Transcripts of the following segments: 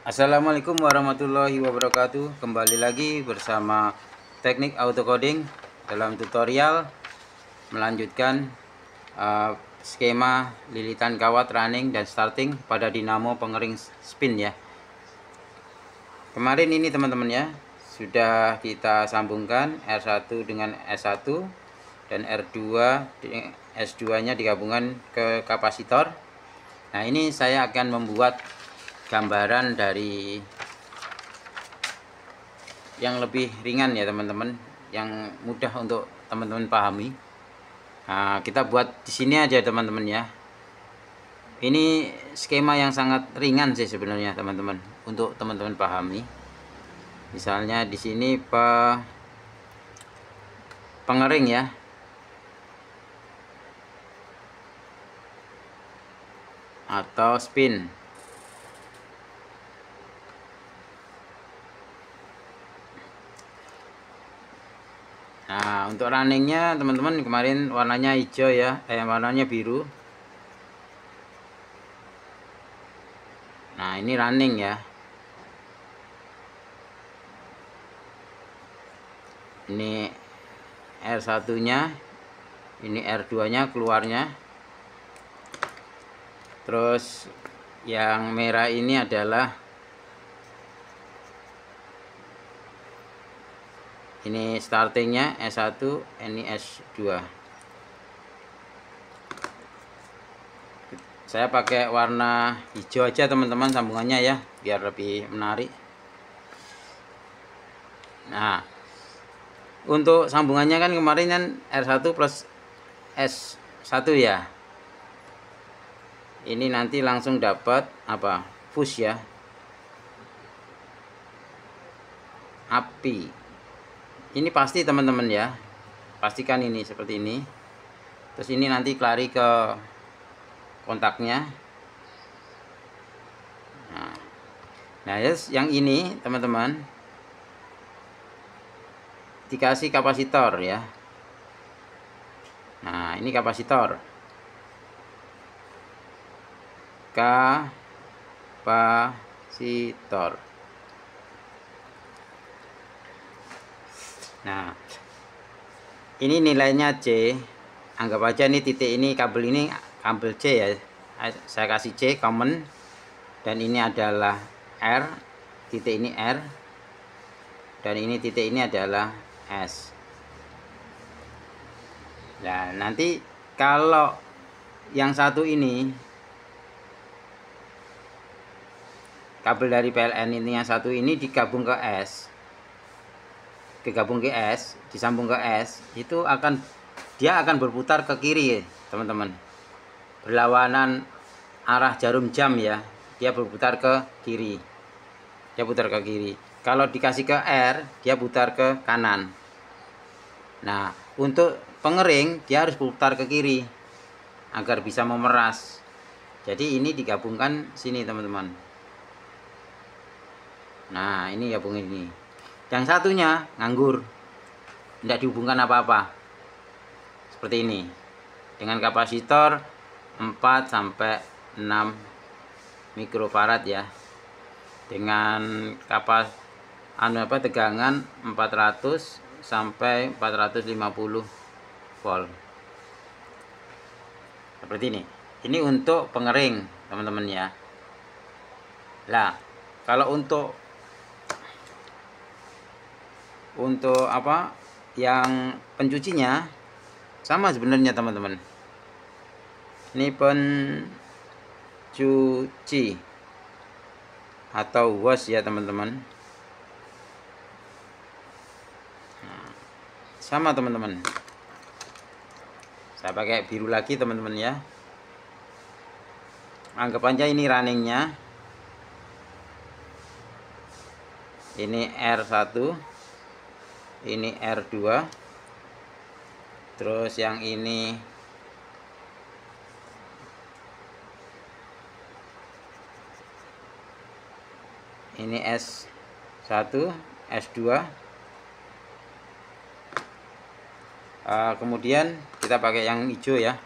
Assalamualaikum warahmatullahi wabarakatuh. Kembali lagi bersama Teknik Auto Coding dalam tutorial melanjutkan skema lilitan kawat running dan starting pada dinamo pengering spin ya. Kemarin ini teman-teman ya, sudah kita sambungkan R1 dengan S1 dan R2 S2 nya digabungkan ke kapasitor. Nah, ini saya akan membuat gambaran dari yang lebih ringan ya teman-teman, yang mudah untuk teman-teman pahami. Nah, kita buat di sini aja teman-teman ya. Ini skema yang sangat ringan sih sebenarnya teman-teman, untuk teman-teman pahami. Misalnya di sini pengering ya. Atau spin. Nah, untuk runningnya teman-teman kemarin warnanya hijau ya, warnanya biru. Nah, ini running ya. Ini R1 nya, ini R2 nya keluarnya. Terus yang merah ini adalah ini startingnya S1, ini S2. Saya pakai warna hijau aja teman-teman sambungannya ya, biar lebih menarik. Nah, untuk sambungannya kan kemarin kan R1 plus S1 ya. Ini nanti langsung dapat apa? Push ya. Api. Ini pasti teman-teman ya. Pastikan ini seperti ini. Terus ini nanti lari ke kontaknya. Nah, yes, yang ini teman-teman dikasih kapasitor ya. Nah, ini kapasitor. Kapasitor. Nah, ini nilainya C. Anggap aja ini titik ini, kabel ini kabel C ya. Saya kasih C common. Dan ini adalah R. Titik ini R. Dan ini titik ini adalah S. Nah, nanti kalau yang satu ini, kabel dari PLN ini yang satu ini digabung ke S, disambung ke S, itu dia akan berputar ke kiri teman-teman, berlawanan arah jarum jam ya. Dia berputar ke kiri, kalau dikasih ke R dia putar ke kanan. Nah, untuk pengering dia harus putar ke kiri agar bisa memeras. Jadi ini digabungkan sini teman-teman. Nah, ini gabungin ini. Yang satunya nganggur, tidak dihubungkan apa-apa. Seperti ini. Dengan kapasitor 4 sampai 6 mikrofarad ya. Dengan tegangan 400 sampai 450 volt. Seperti ini. Ini untuk pengering, teman-teman ya. Lah, kalau untuk apa yang pencucinya sama sebenarnya teman-teman. Ini pencuci atau wash ya teman-teman. Nah, sama teman-teman. Saya pakai biru lagi teman-teman ya. Anggap aja ini runningnya. Ini R1, ini R2, terus yang ini S1, S2. Kemudian kita pakai yang hijau ya.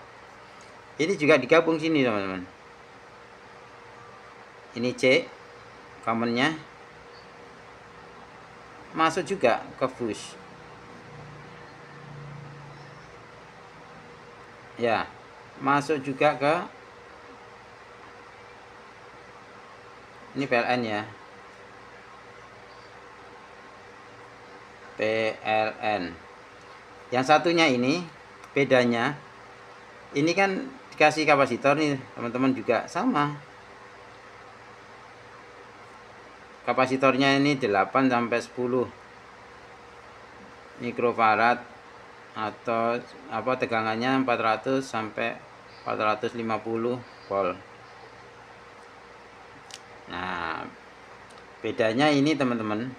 Ini juga digabung sini teman-teman. Ini C, commonnya masuk juga ke fuse ya, masuk juga ke ini PLN ya, PLN. Yang satunya ini bedanya, ini kan dikasih kapasitor nih teman-teman, juga sama kapasitornya, ini 8 sampai 10 mikrofarad atau apa, tegangannya 400 sampai 450 volt. Nah, bedanya ini teman-teman,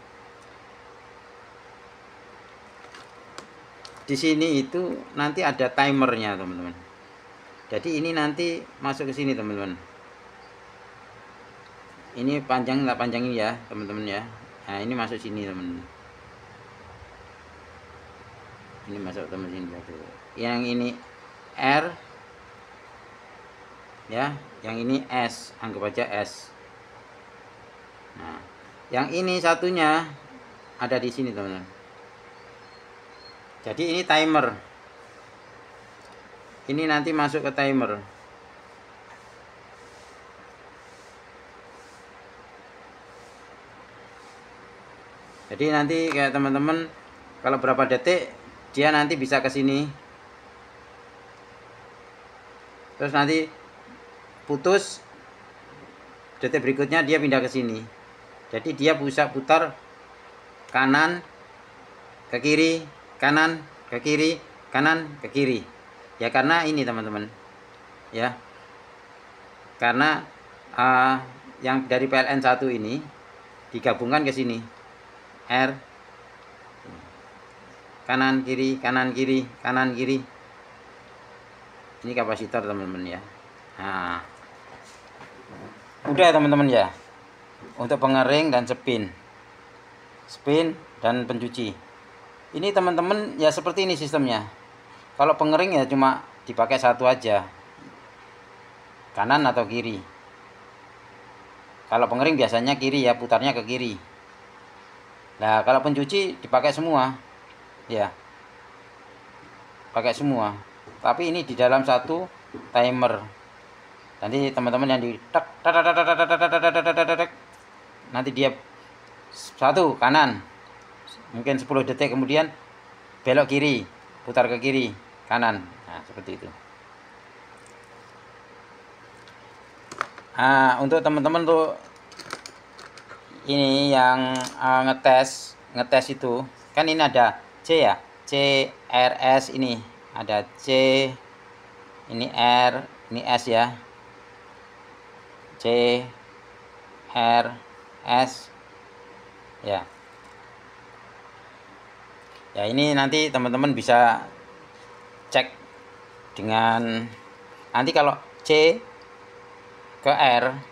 di sini itu nanti ada timernya teman-teman. Jadi ini nanti masuk ke sini teman-teman. Ini panjang nggak panjang ini ya teman-teman ya. Nah ini masuk sini teman-teman. Ini masuk teman sini satu. Yang ini R ya, yang ini S, anggap aja S. Nah, yang ini satunya ada di sini teman-teman. Jadi ini timer. Ini nanti masuk ke timer. Jadi nanti kayak teman-teman kalau berapa detik dia nanti bisa ke sini. Terus nanti putus, detik berikutnya dia pindah ke sini. Jadi dia bisa putar kanan ke kiri, kanan ke kiri, kanan ke kiri. Ya karena ini teman-teman. Ya. Karena yang dari PLN 1 ini digabungkan ke sini. R kanan kiri, kanan kiri, kanan kiri. Ini kapasitor teman-teman ya. Nah, udah teman-teman ya, untuk pengering dan spin dan pencuci. Ini teman-teman ya seperti ini sistemnya. Kalau pengering ya cuma dipakai satu aja, kanan atau kiri. Kalau pengering biasanya kiri ya, putarnya ke kiri. Nah kalau pencuci dipakai semua ya, pakai semua, tapi ini di dalam satu timer. Nanti teman-teman yang di tak nanti dia satu kanan, mungkin 10 detik kemudian belok kiri, putar ke kiri, kanan. Nah seperti itu. Nah untuk teman-teman tuh ini yang ngetes itu kan, ini ada C ya, CRS, ini ada C, ini R, ini S ya, C R S ya. Ya ini nanti teman-teman bisa cek dengan, nanti kalau C ke R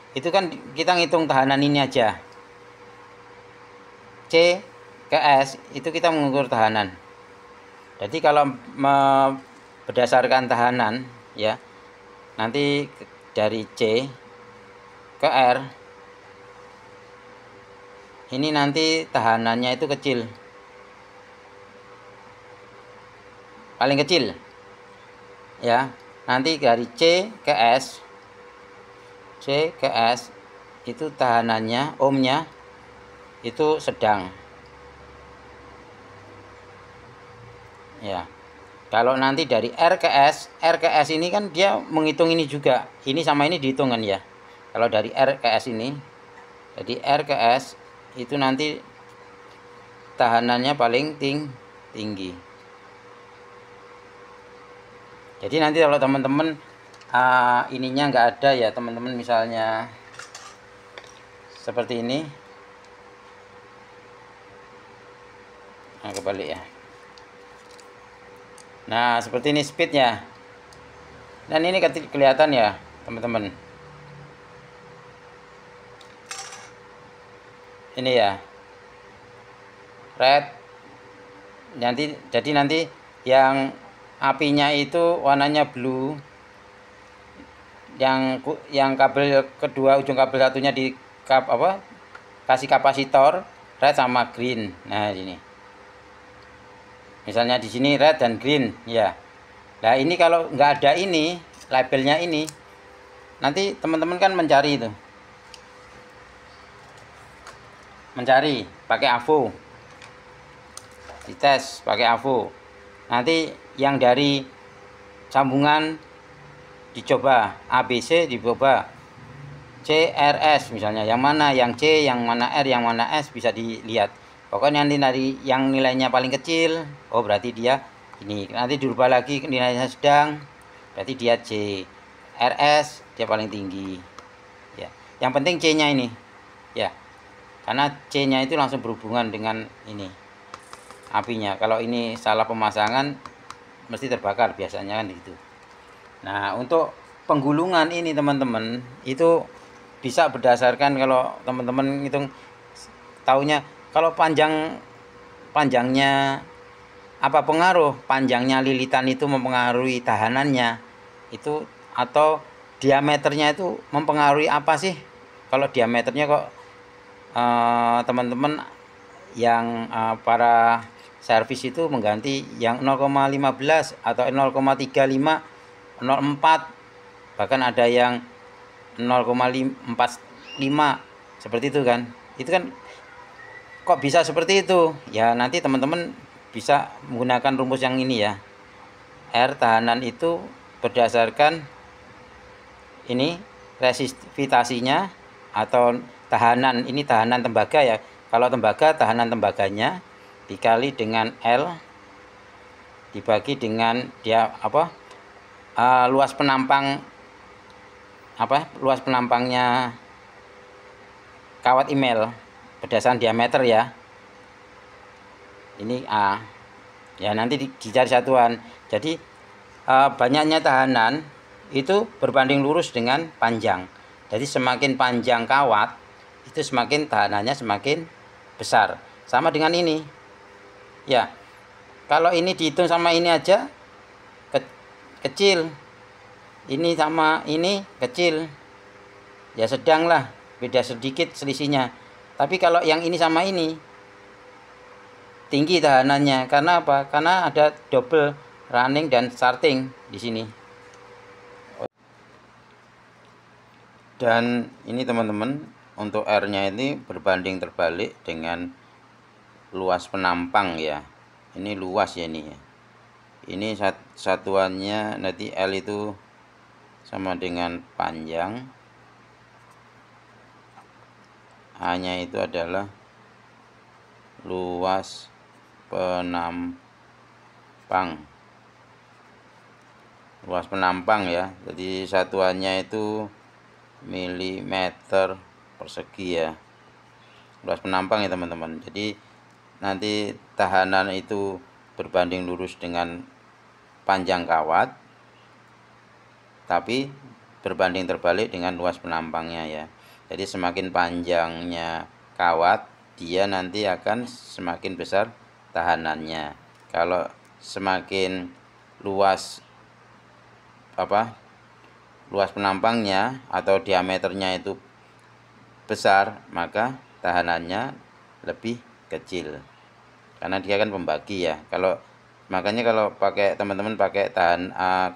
itu kan kita ngitung tahanan ini aja. C ke S itu kita mengukur tahanan. Jadi kalau berdasarkan tahanan ya, nanti dari C ke R ini nanti tahanannya itu kecil, paling kecil ya. Nanti dari C ke S, C ke S itu tahanannya, ohmnya itu sedang ya. Kalau nanti dari R ke S ini kan dia menghitung ini juga, ini sama ini dihitung kan ya. Kalau dari R ke S ini, jadi R ke S itu nanti tahanannya paling tinggi. Jadi nanti kalau teman-teman ininya nggak ada ya teman-teman, misalnya seperti ini, nah kebalik ya. Nah seperti ini speednya, dan ini kelihatan ya teman-teman, ini ya red. Jadi nanti yang apinya itu warnanya blue, yang kabel kedua, ujung kabel satunya kasih kapasitor red sama green. Nah ini misalnya di sini red dan green ya. Nah ini kalau nggak ada ini labelnya ini, nanti teman-teman kan mencari itu, mencari pakai AVO, dites pakai AVO, nanti yang dari sambungan dicoba ABC, dicoba CRS misalnya, yang mana yang C, yang mana R, yang mana S, bisa dilihat. Pokoknya nanti dari yang nilainya paling kecil, oh berarti dia ini. Nanti dirubah lagi nilainya sedang, berarti dia C. RS dia paling tinggi ya. Yang penting C-nya ini ya, karena C-nya itu langsung berhubungan dengan ini apinya. Kalau ini salah pemasangan mesti terbakar biasanya kan gitu. Nah untuk penggulungan ini teman-teman itu bisa berdasarkan, kalau teman-teman hitung taunya, kalau panjangnya apa pengaruh panjangnya lilitan itu mempengaruhi tahanannya itu, atau diameternya itu mempengaruhi apa sih? Kalau diameternya kok teman-teman yang para servis itu mengganti yang 0,15 atau 0,35, 0,4, bahkan ada yang 0,45 seperti itu kan. Itu kan kok bisa seperti itu ya, nanti teman-teman bisa menggunakan rumus yang ini ya. R tahanan itu berdasarkan ini resistivitasnya atau tahanan, ini tahanan tembaga ya. Kalau tembaga, tahanan tembaganya dikali dengan L dibagi dengan dia luas penampang luas penampangnya kawat email berdasarkan diameter ya. Ini A ya, nanti dicari satuan. Jadi banyaknya tahanan itu berbanding lurus dengan panjang. Jadi semakin panjang kawat itu semakin tahanannya semakin besar. Sama dengan ini ya, kalau ini dihitung sama ini aja kecil, ini sama ini kecil ya, sedang lah, beda sedikit selisihnya. Tapi kalau yang ini sama ini tinggi tahanannya, karena apa? Karena ada double running dan starting di sini. Dan ini teman-teman, untuk R-nya ini berbanding terbalik dengan luas penampang ya. Ini luas ya ini ya. Ini satuannya nanti L itu sama dengan panjang, A-nya itu adalah luas penampang. Luas penampang ya. Jadi satuannya itu milimeter persegi ya. Luas penampang ya teman-teman. Jadi nanti tahanan itu berbanding lurus dengan panjang kawat, tapi berbanding terbalik dengan luas penampangnya ya. Jadi semakin panjangnya kawat, dia nanti akan semakin besar tahanannya. Kalau semakin luas luas penampangnya atau diameternya itu besar, maka tahanannya lebih kecil. Karena dia kan pembagi ya. Makanya kalau teman-teman pakai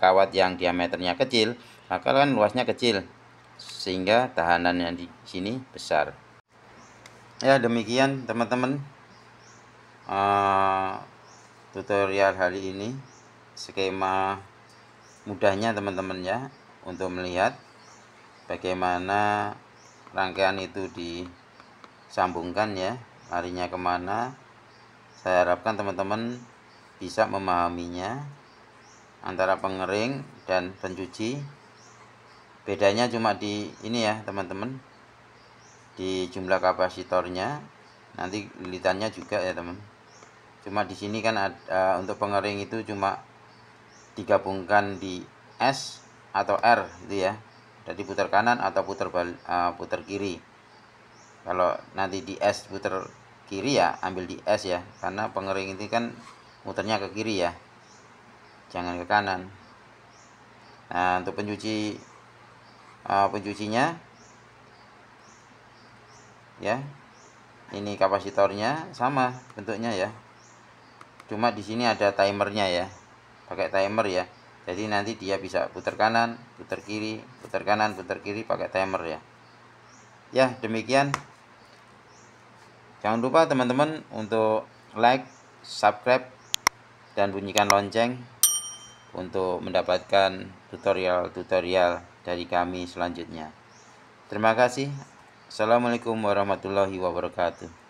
kawat yang diameternya kecil, maka kan luasnya kecil sehingga tahanannya di sini besar. Ya demikian teman-teman tutorial hari ini, skema mudahnya teman-teman ya untuk melihat bagaimana rangkaian itu disambungkan ya, larinya kemana. Saya harapkan teman-teman bisa memahaminya. Antara pengering dan pencuci bedanya cuma di ini ya teman-teman, di jumlah kapasitornya, nanti lilitannya juga ya teman. Cuma di sini kan ada, untuk pengering itu cuma digabungkan di S atau R gitu ya, jadi putar kanan atau putar kiri. Kalau nanti di S putar kiri ya ambil di S ya, karena pengering ini kan muternya ke kiri ya, jangan ke kanan. Nah untuk pencucinya ya. Ini kapasitornya sama bentuknya ya, cuma di sini ada timernya ya, pakai timer ya. Jadi nanti dia bisa putar kanan, putar kiri, putar kanan, putar kiri pakai timer ya. Ya, demikian. Jangan lupa teman-teman untuk like, subscribe, dan bunyikan lonceng untuk mendapatkan tutorial-tutorial dari kami selanjutnya. Terima kasih. Assalamualaikum warahmatullahi wabarakatuh.